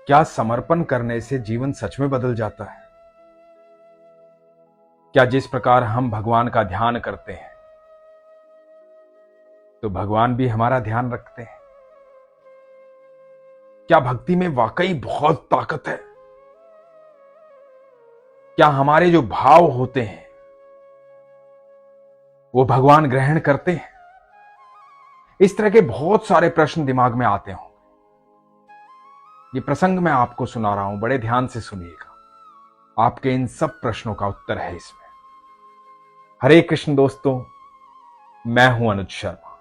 क्या समर्पण करने से जीवन सच में बदल जाता है? क्या जिस प्रकार हम भगवान का ध्यान करते हैं तो भगवान भी हमारा ध्यान रखते हैं? क्या भक्ति में वाकई बहुत ताकत है? क्या हमारे जो भाव होते हैं वो भगवान ग्रहण करते हैं? इस तरह के बहुत सारे प्रश्न दिमाग में आते हों। ये प्रसंग मैं आपको सुना रहा हूं, बड़े ध्यान से सुनिएगा। आपके इन सब प्रश्नों का उत्तर है इसमें। हरे कृष्ण दोस्तों, मैं हूं अनुज शर्मा।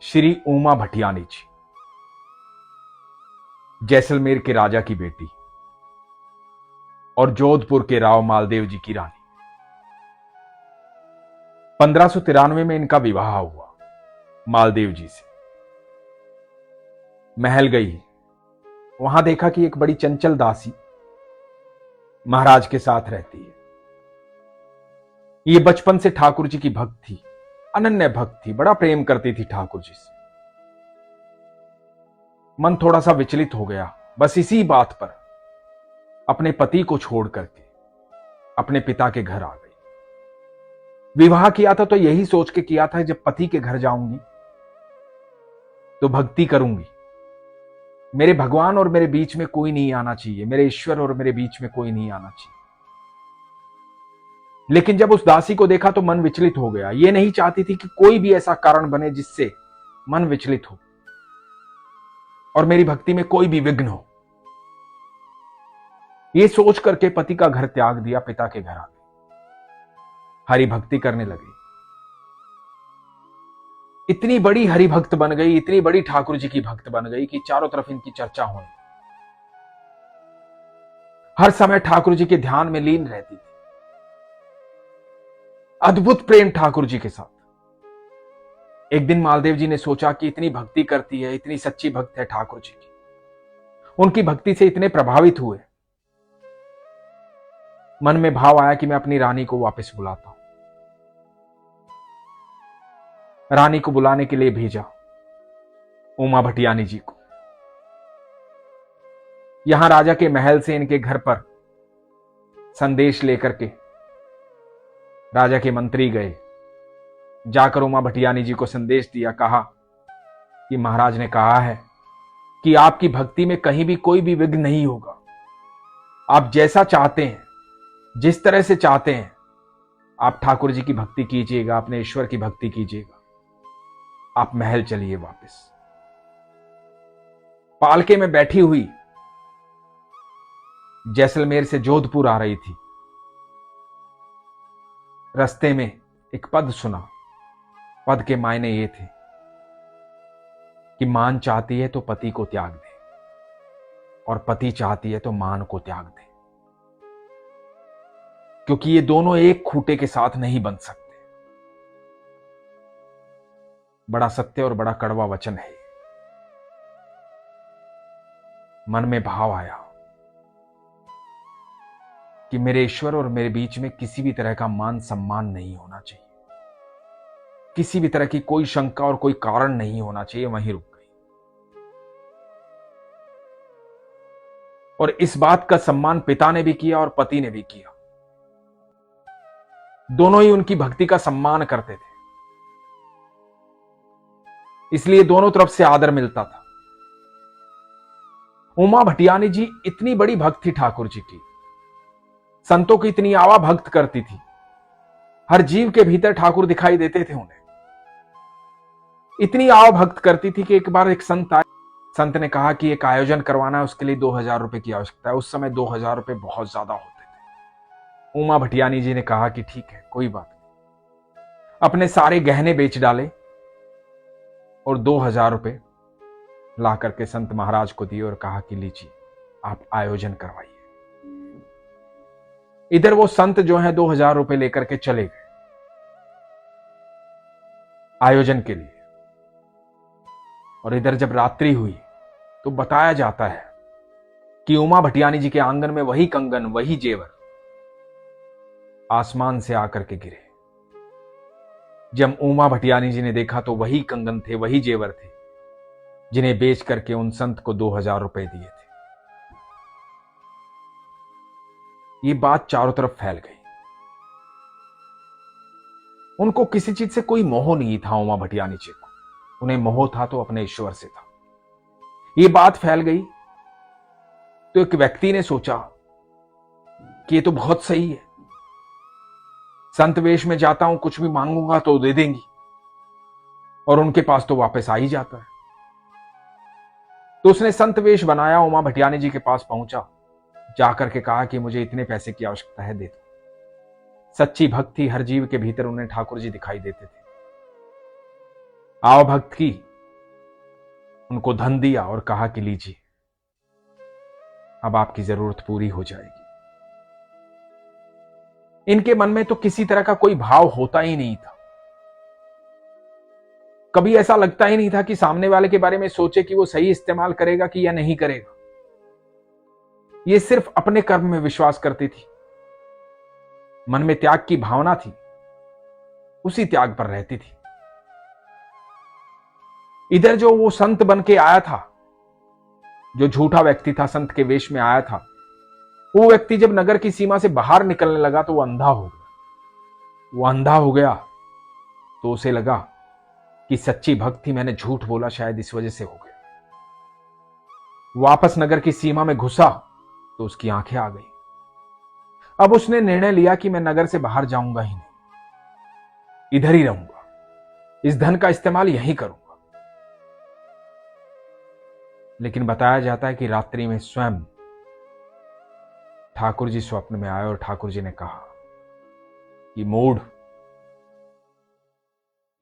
श्री उमा भटियानी जी, जैसलमेर के राजा की बेटी और जोधपुर के राव मालदेव जी की रानी। 1593 में इनका विवाह हुआ मालदेव जी से। महल गई, वहां देखा कि एक बड़ी चंचल दासी महाराज के साथ रहती है। ये बचपन से ठाकुर जी की भक्त थी, अनन्य भक्त थी, बड़ा प्रेम करती थी ठाकुर जी से। मन थोड़ा सा विचलित हो गया, बस इसी बात पर अपने पति को छोड़ करके अपने पिता के घर आ गई। विवाह किया था तो यही सोच के किया था, जब पति के घर जाऊंगी तो भक्ति करूंगी, मेरे भगवान और मेरे बीच में कोई नहीं आना चाहिए, मेरे ईश्वर और मेरे बीच में कोई नहीं आना चाहिए। लेकिन जब उस दासी को देखा तो मन विचलित हो गया। ये नहीं चाहती थी कि कोई भी ऐसा कारण बने जिससे मन विचलित हो और मेरी भक्ति में कोई भी विघ्न हो। ये सोच करके पति का घर त्याग दिया, पिता के घर आ गई, हरि भक्ति करने लगी। इतनी बड़ी हरि भक्त बन गई, इतनी बड़ी ठाकुर जी की भक्त बन गई कि चारों तरफ इनकी चर्चा होने। हर समय ठाकुर जी के ध्यान में लीन रहती थी। अद्भुत प्रेम ठाकुर जी के साथ। एक दिन मालदेव जी ने सोचा कि इतनी भक्ति करती है, इतनी सच्ची भक्त है ठाकुर जी की, उनकी भक्ति से इतने प्रभावित हुए। मन में भाव आया कि मैं अपनी रानी को वापस बुलाता हूं। रानी को बुलाने के लिए भेजा उमा भटियानी जी को। यहां राजा के महल से इनके घर पर संदेश लेकर के राजा के मंत्री गए। जाकर उमा भटियानी जी को संदेश दिया, कहा कि महाराज ने कहा है कि आपकी भक्ति में कहीं भी कोई भी विघ्न नहीं होगा। आप जैसा चाहते हैं, जिस तरह से चाहते हैं, आप ठाकुर जी की भक्ति कीजिएगा, अपने ईश्वर की भक्ति कीजिएगा। आप महल चलिए वापस। पालके में बैठी हुई जैसलमेर से जोधपुर आ रही थी। रास्ते में एक पद सुना। पद के मायने ये थे कि मान चाहती है तो पति को त्याग दे और पति चाहती है तो मान को त्याग दे, क्योंकि ये दोनों एक खूंटे के साथ नहीं बन सकते। बड़ा सत्य और बड़ा कड़वा वचन है। मन में भाव आया कि मेरे ईश्वर और मेरे बीच में किसी भी तरह का मान सम्मान नहीं होना चाहिए, किसी भी तरह की कोई शंका और कोई कारण नहीं होना चाहिए। वहीं रुक गई। और इस बात का सम्मान पिता ने भी किया और पति ने भी किया। दोनों ही उनकी भक्ति का सम्मान करते थे, इसलिए दोनों तरफ से आदर मिलता था। उमा भटियानी जी इतनी बड़ी भक्त थी ठाकुर जी की, संतों की इतनी आवा भक्त करती थी। हर जीव के भीतर ठाकुर दिखाई देते थे उन्हें। इतनी आवा भक्त करती थी कि एक बार एक संत आए। संत ने कहा कि एक आयोजन करवाना है, उसके लिए 2000 रुपए की आवश्यकता है। उस समय 2000 रुपए बहुत ज्यादा होते थे। उमा भटियानी जी ने कहा कि ठीक है, कोई बात नहीं। अपने सारे गहने बेच डाले और 2000 रुपए ला करके संत महाराज को दिए और कहा कि लीजिए, आप आयोजन करवाइए। इधर वो संत जो है 2000 रुपए लेकर के चले गए आयोजन के लिए। और इधर जब रात्रि हुई तो बताया जाता है कि उमा भटियानी जी के आंगन में वही कंगन, वही जेवर आसमान से आकर के गिरे। जब उमा भटियानी जी ने देखा तो वही कंगन थे, वही जेवर थे जिन्हें बेच करके उन संत को 2000 रुपए दिए थे। ये बात चारों तरफ फैल गई। उनको किसी चीज से कोई मोह नहीं था उमा भटियानी जी को, उन्हें मोह था तो अपने ईश्वर से था। ये बात फैल गई तो एक व्यक्ति ने सोचा कि ये तो बहुत सही है, संत वेश में जाता हूं, कुछ भी मांगूंगा तो दे देंगी और उनके पास तो वापस आ ही जाता है। तो उसने संत वेश बनाया, उमा भटियानी जी के पास पहुंचा, जाकर के कहा कि मुझे इतने पैसे की आवश्यकता है, दे दो। सच्ची भक्ति हर जीव के भीतर उन्हें ठाकुर जी दिखाई देते थे। आव भक्त की, उनको धन दिया और कहा कि लीजिए, अब आपकी जरूरत पूरी हो जाएगी। इनके मन में तो किसी तरह का कोई भाव होता ही नहीं था। कभी ऐसा लगता ही नहीं था कि सामने वाले के बारे में सोचे कि वो सही इस्तेमाल करेगा कि या नहीं करेगा। ये सिर्फ अपने कर्म में विश्वास करती थी, मन में त्याग की भावना थी, उसी त्याग पर रहती थी। इधर जो वो संत बन के आया था, जो झूठा व्यक्ति था, संत के वेश में आया था, वो व्यक्ति जब नगर की सीमा से बाहर निकलने लगा तो वो अंधा हो गया। वो अंधा हो गया तो उसे लगा कि सच्ची भक्ति, मैंने झूठ बोला, शायद इस वजह से हो गया। वापस नगर की सीमा में घुसा तो उसकी आंखें आ गई। अब उसने निर्णय लिया कि मैं नगर से बाहर जाऊंगा ही नहीं, इधर ही रहूंगा, इस धन का इस्तेमाल यहीं करूंगा। लेकिन बताया जाता है कि रात्रि में स्वयं ठाकुर जी स्वप्न में आए और ठाकुर जी ने कहा कि मूढ़,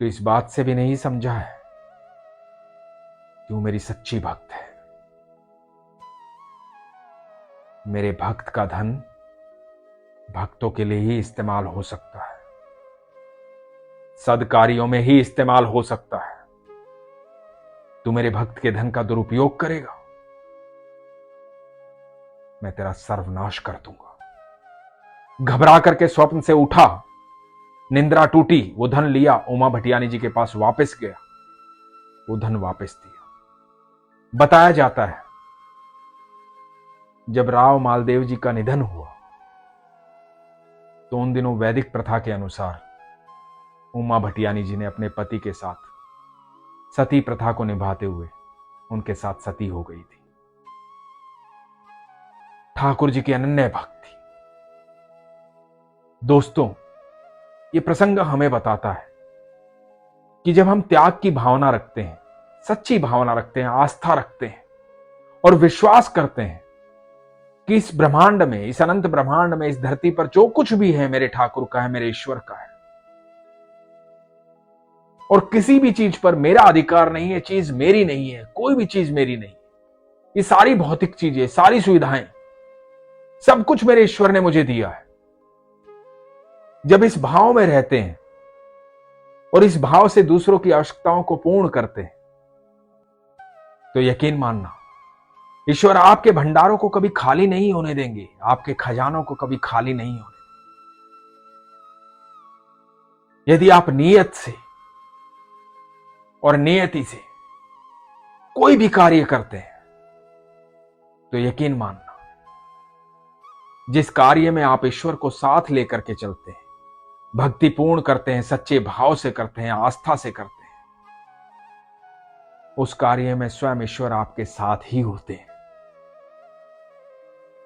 तो इस बात से भी नहीं समझा है कि वो मेरी सच्ची भक्त है। मेरे भक्त का धन भक्तों के लिए ही इस्तेमाल हो सकता है, सद्कार्यों में ही इस्तेमाल हो सकता है। तू मेरे भक्त के धन का दुरुपयोग करेगा, मैं तेरा सर्वनाश कर दूंगा। घबरा करके स्वप्न से उठा, निंद्रा टूटी, वो धन लिया, उमा भटियानी जी के पास वापस गया, वो धन वापस दिया। बताया जाता है जब राव मालदेव जी का निधन हुआ तो उन दिनों वैदिक प्रथा के अनुसार उमा भटियानी जी ने अपने पति के साथ सती प्रथा को निभाते हुए उनके साथ सती हो गई थी। ठाकुर जी की अनन्य भक्ति। दोस्तों, ये प्रसंग हमें बताता है कि जब हम त्याग की भावना रखते हैं, सच्ची भावना रखते हैं, आस्था रखते हैं और विश्वास करते हैं कि इस ब्रह्मांड में, इस अनंत ब्रह्मांड में, इस धरती पर जो कुछ भी है मेरे ठाकुर का है, मेरे ईश्वर का है, और किसी भी चीज पर मेरा अधिकार नहीं है, चीज मेरी नहीं है, कोई भी चीज मेरी नहीं। ये सारी भौतिक चीजें, सारी सुविधाएं, सब कुछ मेरे ईश्वर ने मुझे दिया है। जब इस भाव में रहते हैं और इस भाव से दूसरों की आवश्यकताओं को पूर्ण करते हैं तो यकीन मानना, ईश्वर आपके भंडारों को कभी खाली नहीं होने देंगे, आपके खजानों को कभी खाली नहीं होने देंगे। यदि आप नियत से और नियति से कोई भी कार्य करते हैं तो यकीन मानना, जिस कार्य में आप ईश्वर को साथ लेकर के चलते हैं, भक्ति पूर्ण करते हैं, सच्चे भाव से करते हैं, आस्था से करते हैं, उस कार्य में स्वयं ईश्वर आपके साथ ही होते हैं।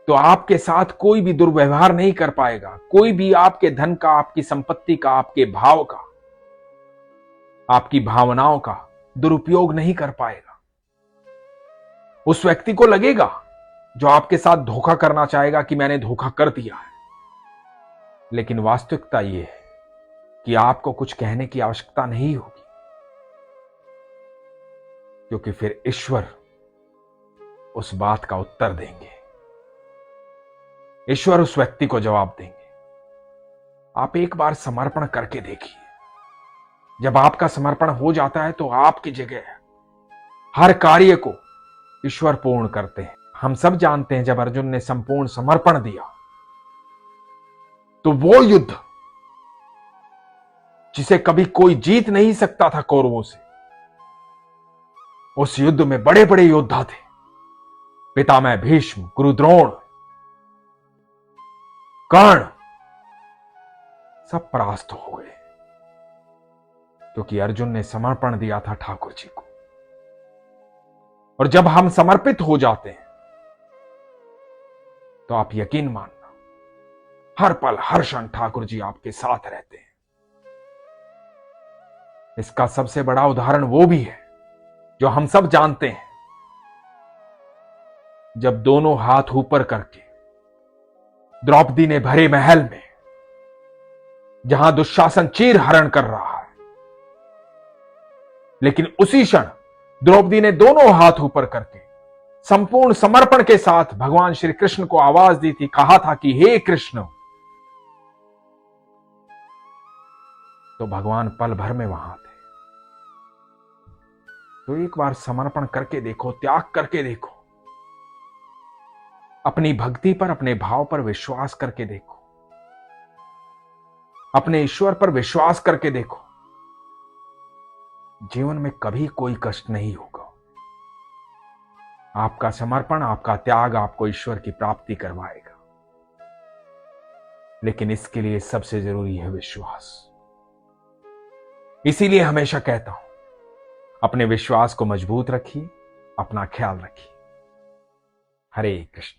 तो आपके साथ कोई भी दुर्व्यवहार नहीं कर पाएगा, कोई भी आपके धन का, आपकी संपत्ति का, आपके भाव का, आपकी भावनाओं का दुरुपयोग नहीं कर पाएगा। उस व्यक्ति को लगेगा, जो आपके साथ धोखा करना चाहेगा, कि मैंने धोखा कर दिया है, लेकिन वास्तविकता यह है कि आपको कुछ कहने की आवश्यकता नहीं होगी, क्योंकि फिर ईश्वर उस बात का उत्तर देंगे, ईश्वर उस व्यक्ति को जवाब देंगे। आप एक बार समर्पण करके देखिए, जब आपका समर्पण हो जाता है तो आपकी जगह हर कार्य को ईश्वर पूर्ण करते हैं। हम सब जानते हैं, जब अर्जुन ने संपूर्ण समर्पण दिया तो वो युद्ध जिसे कभी कोई जीत नहीं सकता था कौरवों से, उस युद्ध में बड़े बड़े योद्धा थे। पितामह भीष्म, गुरु द्रोण, कर्ण, सब परास्त हो गए, क्योंकि अर्जुन ने समर्पण दिया था ठाकुर जी को। और जब हम समर्पित हो जाते हैं तो आप यकीन मानना, हर पल हर क्षण ठाकुर जी आपके साथ रहते हैं। इसका सबसे बड़ा उदाहरण वो भी है जो हम सब जानते हैं, जब दोनों हाथ ऊपर करके द्रौपदी ने भरे महल में, जहां दुशासन चीर हरण कर रहा है, लेकिन उसी क्षण द्रौपदी ने दोनों हाथ ऊपर करके संपूर्ण समर्पण के साथ भगवान श्री कृष्ण को आवाज दी थी, कहा था कि हे कृष्ण, तो भगवान पल भर में वहां थे। तो एक बार समर्पण करके देखो, त्याग करके देखो, अपनी भक्ति पर, अपने भाव पर विश्वास करके देखो, अपने ईश्वर पर विश्वास करके देखो, जीवन में कभी कोई कष्ट नहीं होगा। आपका समर्पण, आपका त्याग आपको ईश्वर की प्राप्ति करवाएगा। लेकिन इसके लिए सबसे जरूरी है विश्वास। इसीलिए हमेशा कहता हूं, अपने विश्वास को मजबूत रखिए, अपना ख्याल रखिए। हरे कृष्ण।